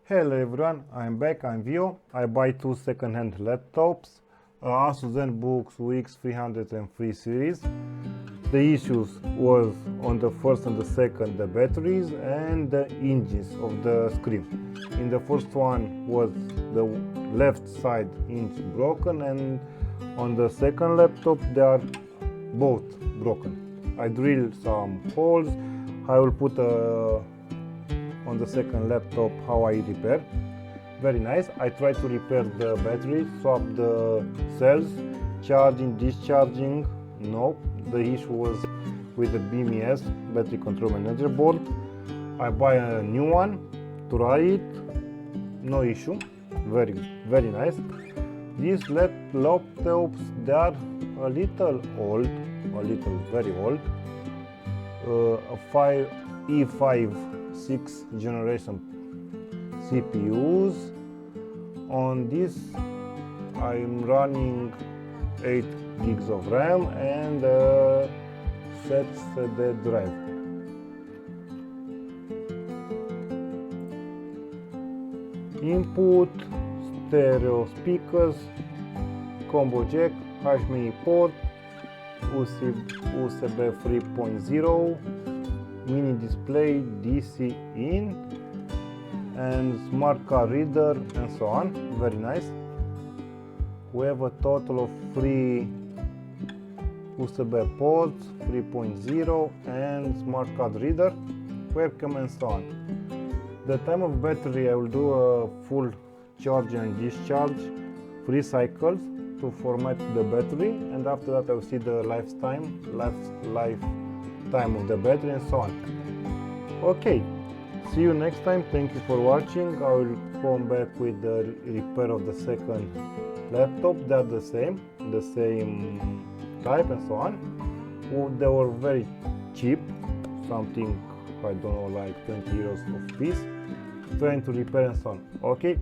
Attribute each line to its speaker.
Speaker 1: Hello everyone, I'm back, I'm Vio. I buy two second-hand laptops, Asus ZenBook UX303 series. The issues was on the first and the second the batteries and the hinges of the screen. In the first one was the left side hinge broken, and on the second laptop they are both broken. I drilled some holes. I will put on the second laptop how I repair. Very nice. I tried to repair the battery, swap the cells, charging, discharging. No, the issue was with the BMS, battery control manager board. I buy a new one, try it, no issue. Very nice. These laptops, they are a little old, very old. A E5 6th generation CPUs. On this I'm running 8 gigs of RAM and SSD drive. Input, stereo speakers, combo jack, HDMI port, USB 3.0, mini display, DC in, and smart card reader, and so on. Very nice. We have a total of 3 USB ports, 3.0, and smart card reader, webcam, and so on. The time of battery, I will do a full charge and discharge, 3 cycles to format the battery, and after that I will see the lifetime of the battery and so on. Okay, see you next time. Thank you for watching. I will come back with the repair of the second laptop. They are the same type and so on. They were very cheap, something I don't know, like 20 euros of piece. Trying to repair and so on. Okay.